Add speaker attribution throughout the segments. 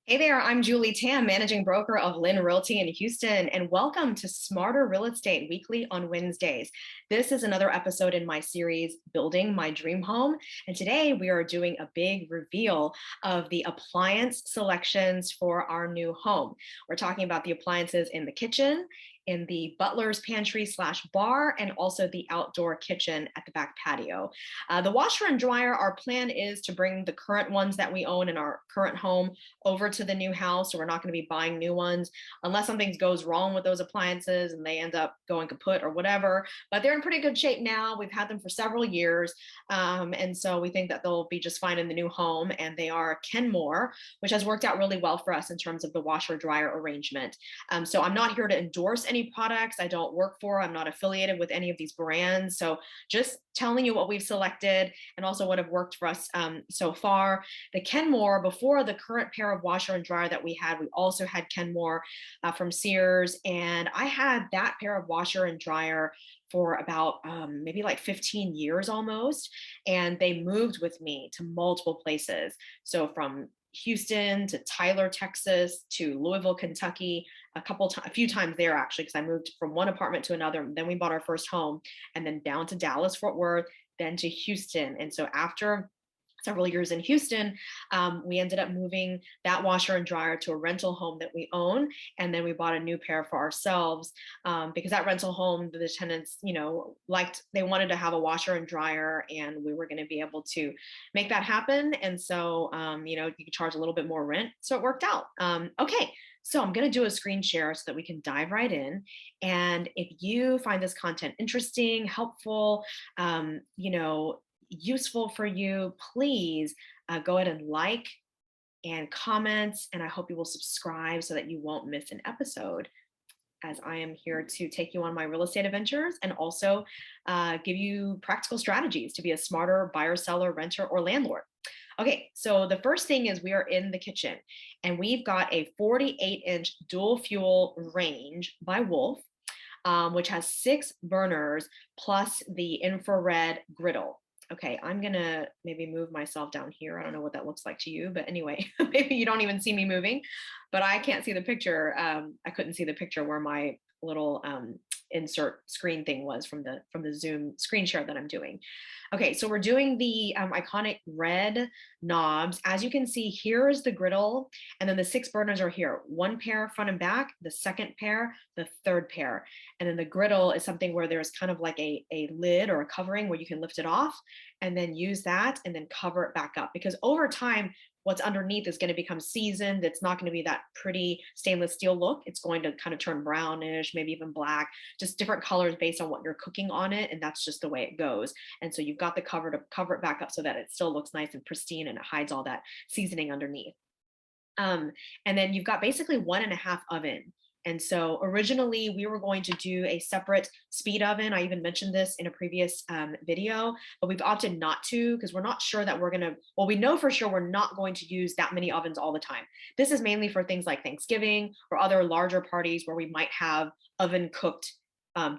Speaker 1: Hey there, I'm Julie Tam, managing broker of LYN Realty in Houston, and welcome to Smarter Real Estate Weekly on Wednesdays. This is another episode in my series, Building My Dream Home. And today we are doing a big reveal of the appliance selections for our new home. We're talking about the appliances in the kitchen, in the butler's pantry slash bar, and also the outdoor kitchen at the back patio. The washer and dryer, our plan is to bring the current ones that we own in our current home over to the new house. So we're not going to be buying new ones unless something goes wrong with those appliances and they end up going kaput or whatever. But they're in pretty good shape now. We've had them for several years. And so we think that they'll be just fine in the new home. And they are Kenmore, which has worked out really well for us in terms of the washer dryer arrangement. So I'm not here to endorse any products I don't work for. I'm not affiliated with any of these brands. So just telling you what we've selected and also what have worked for us so far. The Kenmore, before the current pair of washer and dryer that we also had Kenmore from Sears. And I had that pair of washer and dryer for about maybe like 15 years almost. And they moved with me to multiple places. So from Houston to Tyler, Texas to Louisville, Kentucky, a few times there actually, because I moved from one apartment to another. Then we bought our first home, and then down to Dallas, Fort Worth, then to Houston. And so after several years in Houston, we ended up moving that washer and dryer to a rental home that we own. And then we bought a new pair for ourselves because that rental home, the tenants, they wanted to have a washer and dryer, and we were going to be able to make that happen. And so, you could charge a little bit more rent. So it worked out. Okay. So I'm going to do a screen share so that we can dive right in. And if you find this content interesting, helpful, useful for you, please go ahead and like and comment. And I hope you will subscribe so that you won't miss an episode, as I am here to take you on my real estate adventures and also give you practical strategies to be a smarter buyer, seller, renter, or landlord. Okay, so the first thing is we are in the kitchen, and we've got a 48-inch dual fuel range by Wolf, which has 6 burners plus the infrared griddle. Okay, I'm gonna maybe move myself down here. I don't know what that looks like to you, but anyway, maybe you don't even see me moving, but I can't see the picture. I couldn't see the picture where my little insert screen thing was from the Zoom screen share that I'm doing. Okay, so we're doing the iconic red knobs. As you can see, here is the griddle, and then the 6 burners are here. 1 pair front and back, the 2nd pair, the 3rd pair. And then the griddle is something where there's kind of like a lid or a covering where you can lift it off and then use that and then cover it back up. Because over time, what's underneath is going to become seasoned. It's not going to be that pretty stainless steel look. It's going to kind of turn brownish, maybe even black, just different colors based on what you're cooking on it. And that's just the way it goes. And so you've got the cover to cover it back up so that it still looks nice and pristine and it hides all that seasoning underneath. And then you've got basically 1.5 oven. And so originally we were going to do a separate speed oven. I even mentioned this in a previous video, but we've opted not to because we're not sure that we know for sure we're not going to use that many ovens all the time. This is mainly for things like Thanksgiving or other larger parties where we might have oven cooked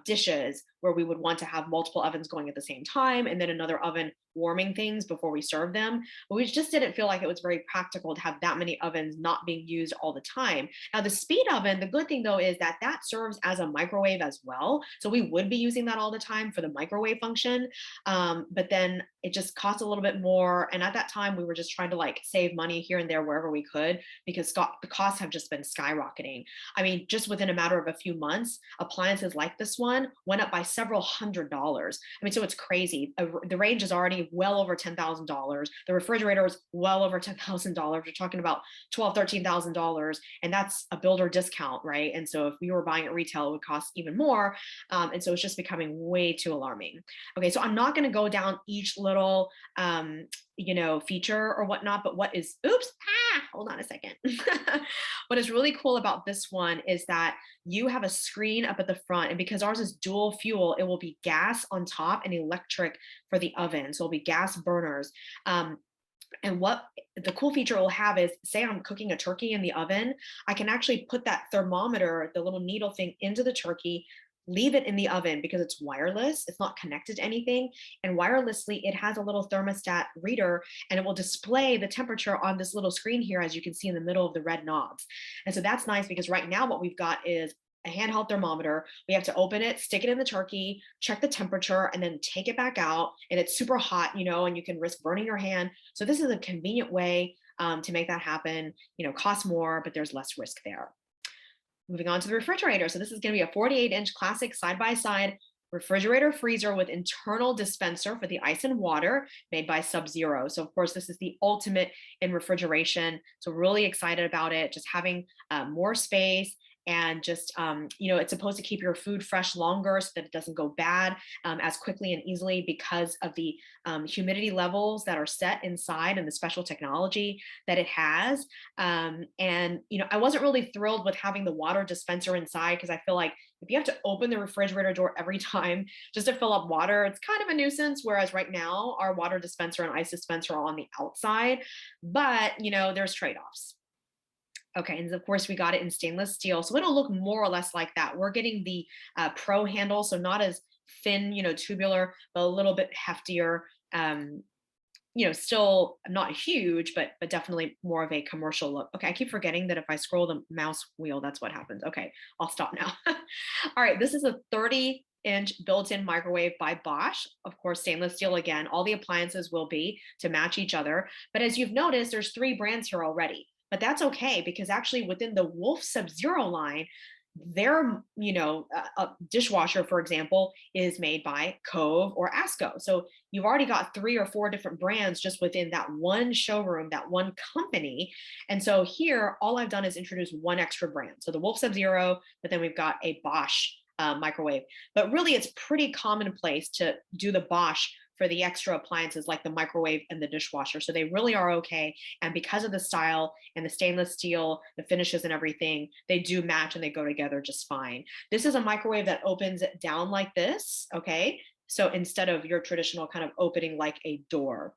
Speaker 1: dishes where we would want to have multiple ovens going at the same time and then another oven warming things before we serve them. But we just didn't feel like it was very practical to have that many ovens not being used all the time. Now, the speed oven, the good thing though is that serves as a microwave as well. So we would be using that all the time for the microwave function. But then it just costs a little bit more. And at that time, we were just trying to like save money here and there wherever we could because the costs have just been skyrocketing. I mean, just within a matter of a few months, appliances like this one went up by several $100s. I mean, so it's crazy. The range is already well over $10,000. The refrigerator is well over $10,000. You're talking about $12,000, $13,000, and that's a builder discount, right? And so if we were buying at retail, it would cost even more. And so it's just becoming way too alarming. Okay, so I'm not going to go down each little feature or whatnot, but hold on a second. What is really cool about this one is that you have a screen up at the front, and because ours is dual fuel, it will be gas on top and electric for the oven. So it'll be gas burners. And what the cool feature it will have is, say I'm cooking a turkey in the oven, I can actually put that thermometer, the little needle thing, into the turkey, leave it in the oven because it's wireless. It's not connected to anything. And wirelessly, it has a little thermostat reader and it will display the temperature on this little screen here, as you can see in the middle of the red knobs. And so that's nice because right now what we've got is a handheld thermometer. We have to open it, stick it in the turkey, check the temperature, and then take it back out. And it's super hot, and you can risk burning your hand. So this is a convenient way to make that happen. Costs more, but there's less risk there. Moving on to the refrigerator. So this is going to be a 48-inch classic side-by-side refrigerator freezer with internal dispenser for the ice and water, made by Subzero. So of course, this is the ultimate in refrigeration. So really excited about it, just having more space. And just, it's supposed to keep your food fresh longer so that it doesn't go bad as quickly and easily because of the humidity levels that are set inside and the special technology that it has. I wasn't really thrilled with having the water dispenser inside because I feel like if you have to open the refrigerator door every time just to fill up water, it's kind of a nuisance. Whereas right now, our water dispenser and ice dispenser are on the outside, but there's trade-offs. Okay, and of course we got it in stainless steel, so it'll look more or less like that. We're getting the pro handle, so not as thin, tubular, but a little bit heftier. Still not huge, but definitely more of a commercial look. Okay, I keep forgetting that if I scroll the mouse wheel, that's what happens. Okay, I'll stop now. All right, this is a 30-inch built-in microwave by Bosch. Of course, stainless steel again. All the appliances will be to match each other. But as you've noticed, there's 3 brands here already. But that's okay because actually within the Wolf Subzero line, their dishwasher, for example, is made by Cove or Asco. So you've already got 3 or 4 different brands just within that one showroom, that one company. And so here, all I've done is introduce one extra brand. So the Wolf Subzero, but then we've got a Bosch microwave. But really, it's pretty commonplace to do the Bosch for the extra appliances like the microwave and the dishwasher. So they really are okay. And because of the style and the stainless steel, the finishes and everything, they do match and they go together just fine. This is a microwave that opens down like this, okay? So instead of your traditional kind of opening like a door.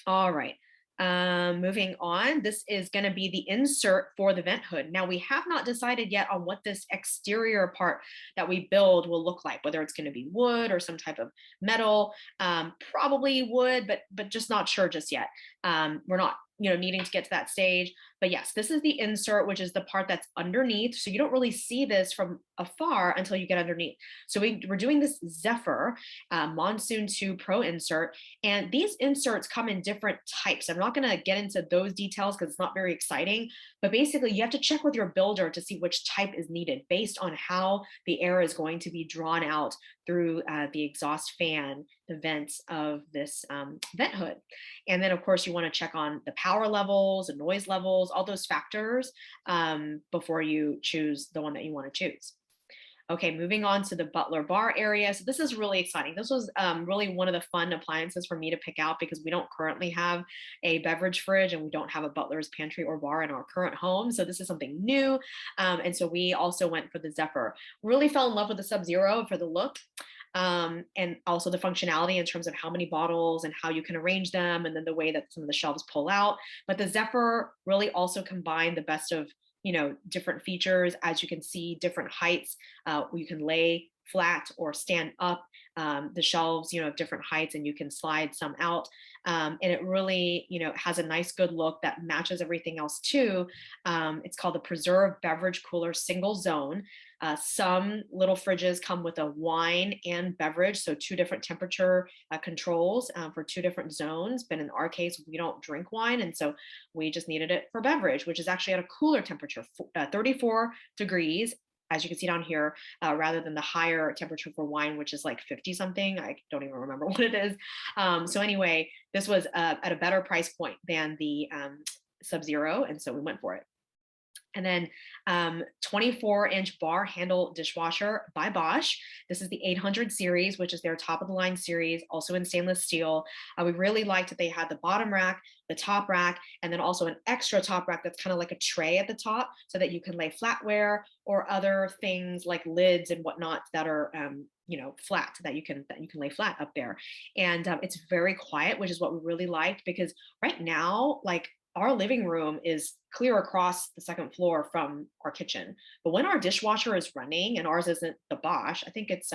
Speaker 1: All right. Moving on, this is going to be the insert for the vent hood. Now we have not decided yet on what this exterior part that we build will look like, whether it's going to be wood or some type of metal, probably wood, but just not sure just yet. We're not needing to get to that stage. But yes, this is the insert, which is the part that's underneath. So you don't really see this from afar until you get underneath. So we're doing this Zephyr Monsoon 2 Pro insert. And these inserts come in different types. I'm not going to get into those details because it's not very exciting. But basically, you have to check with your builder to see which type is needed based on how the air is going to be drawn out through the exhaust fan, the vents of this vent hood. And then, of course, you want to check on the power levels and noise levels, all those factors before you choose the one that you want to choose. Okay, moving on to the butler bar area. So this is really exciting. This was really one of the fun appliances for me to pick out because we don't currently have a beverage fridge and we don't have a butler's pantry or bar in our current home. So this is something new. And so we also went for the Zephyr. Really fell in love with the Subzero for the look. And also the functionality in terms of how many bottles and how you can arrange them, and then the way that some of the shelves pull out. But the Zephyr really also combined the best of different features. As you can see, different heights. You can lay flat or stand up. The shelves, of different heights, and you can slide some out. And it really, has a nice, good look that matches everything else too. It's called the Preserve Beverage Cooler Single Zone. Some little fridges come with a wine and beverage, so 2 different temperature controls for 2 different zones. But in our case, we don't drink wine, and so we just needed it for beverage, which is actually at a cooler temperature, 34 degrees, as you can see down here, rather than the higher temperature for wine, which is like 50 something. I don't even remember what it is. So anyway, this was at a better price point than the Subzero, and so we went for it. And then 24-inch bar handle dishwasher by Bosch. This is the 800 series, which is their top of the line series, also in stainless steel. We really liked that they had the bottom rack, the top rack, and then also an extra top rack that's kind of like a tray at the top so that you can lay flatware or other things like lids and whatnot that are flat, that you can lay flat up there. And it's very quiet, which is what we really liked, because right now, like, our living room is clear across the second floor from our kitchen. But when our dishwasher is running, and ours isn't the Bosch, I think it's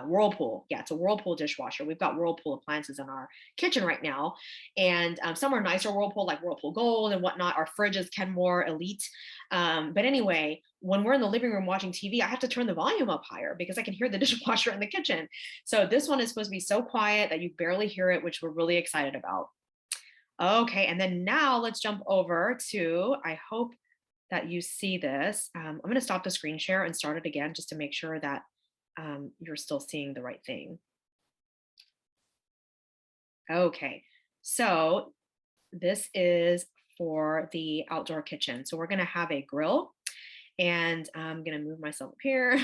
Speaker 1: Whirlpool. Yeah, it's a Whirlpool dishwasher. We've got Whirlpool appliances in our kitchen right now, and some are nicer Whirlpool, like Whirlpool Gold and whatnot. Our fridge is Kenmore Elite. But anyway, when we're in the living room watching TV, I have to turn the volume up higher because I can hear the dishwasher in the kitchen. So this one is supposed to be so quiet that you barely hear it, which we're really excited about. Okay, and then now let's jump over to, I hope that you see this. I'm going to stop the screen share and start it again just to make sure that you're still seeing the right thing. Okay, so this is for the outdoor kitchen. So we're going to have a grill, and I'm going to move myself up here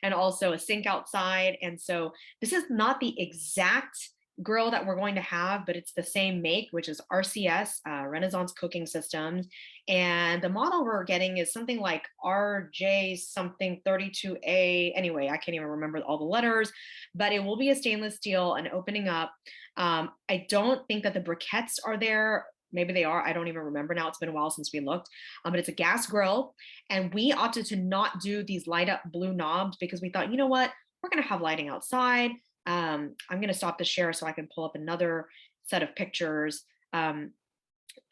Speaker 1: and also a sink outside. And so this is not the exact grill that we're going to have, but it's the same make, which is RCS, Renaissance Cooking Systems. And the model we're getting is something like RJ something 32A. Anyway, I can't even remember all the letters, but it will be a stainless steel and opening up. I don't think that the briquettes are there. Maybe they are. I don't even remember now. It's been a while since we looked. But it's a gas grill. And we opted to not do these light up blue knobs because we thought, you know what? We're going to have lighting outside. I'm going to stop the share so I can pull up another set of pictures. And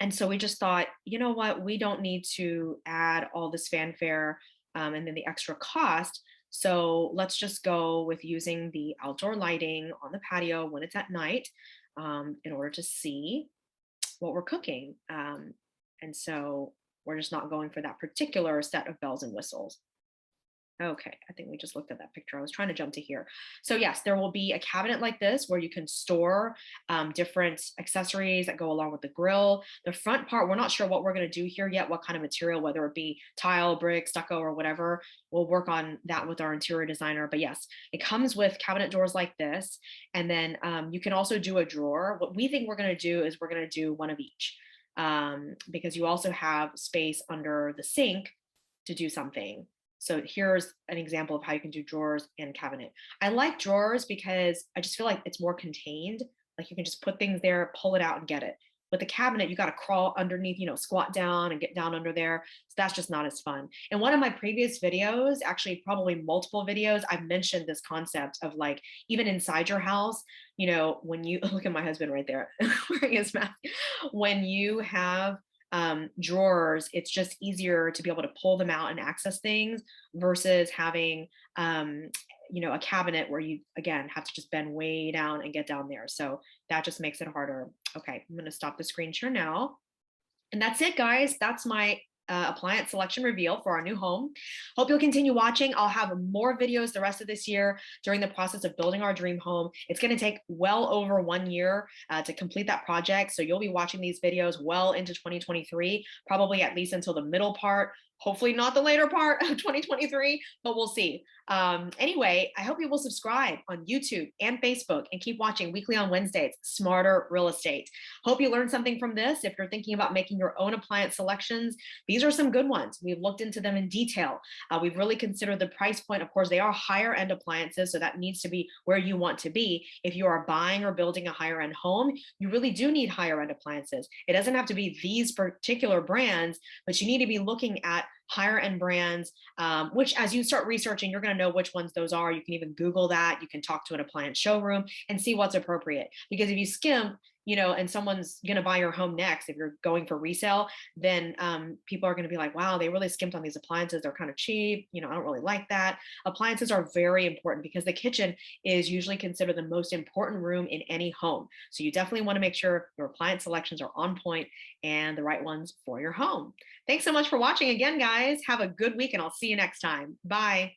Speaker 1: so we just thought, you know what? We don't need to add all this fanfare and then the extra cost. So let's just go with using the outdoor lighting on the patio when it's at night in order to see what we're cooking. And so we're just not going for that particular set of bells and whistles. Okay, I think we just looked at that picture. I was trying to jump to here. So yes, there will be a cabinet like this where you can store different accessories that go along with the grill. The front part, we're not sure what we're going to do here yet, what kind of material, whether it be tile, brick, stucco, or whatever. We'll work on that with our interior designer. But yes, it comes with cabinet doors like this. And then you can also do a drawer. What we think we're going to do is we're going to do one of each because you also have space under the sink to do something. So here's an example of how you can do drawers and cabinet. I like drawers because I just feel like it's more contained. Like you can just put things there, pull it out and get it. With the cabinet, you got to crawl underneath, squat down and get down under there. So that's just not as fun. In one of my previous videos, actually probably multiple videos, I've mentioned this concept of like, even inside your house, when you look at my husband right there wearing his mask, when you have drawers, it's just easier to be able to pull them out and access things versus having a cabinet where you again have to just bend way down and get down there. So that just makes it harder. Okay, I'm going to stop the screen share now. And that's it, guys. That's my appliance selection reveal for our new home. Hope you'll continue watching. I'll have more videos the rest of this year during the process of building our dream home. It's going to take well over 1 year to complete that project. So you'll be watching these videos well into 2023, probably at least until the middle part. Hopefully not the later part of 2023, but we'll see. Anyway, I hope you will subscribe on YouTube and Facebook and keep watching weekly on Wednesdays, Smarter Real Estate. Hope you learned something from this. If you're thinking about making your own appliance selections, these are some good ones. We've looked into them in detail. We've really considered the price point. Of course, they are higher end appliances, so that needs to be where you want to be. If you are buying or building a higher end home, you really do need higher end appliances. It doesn't have to be these particular brands, but you need to be looking at higher end brands, which as you start researching, you're going to know which ones those are. You can even Google that. You can talk to an appliance showroom and see what's appropriate. Because if you skimp, and someone's going to buy your home next, if you're going for resale, then people are going to be like, wow, they really skimped on these appliances. They're kind of cheap. I don't really like that. Appliances are very important because the kitchen is usually considered the most important room in any home. So you definitely want to make sure your appliance selections are on point and the right ones for your home. Thanks so much for watching again, guys. Have a good week and I'll see you next time. Bye.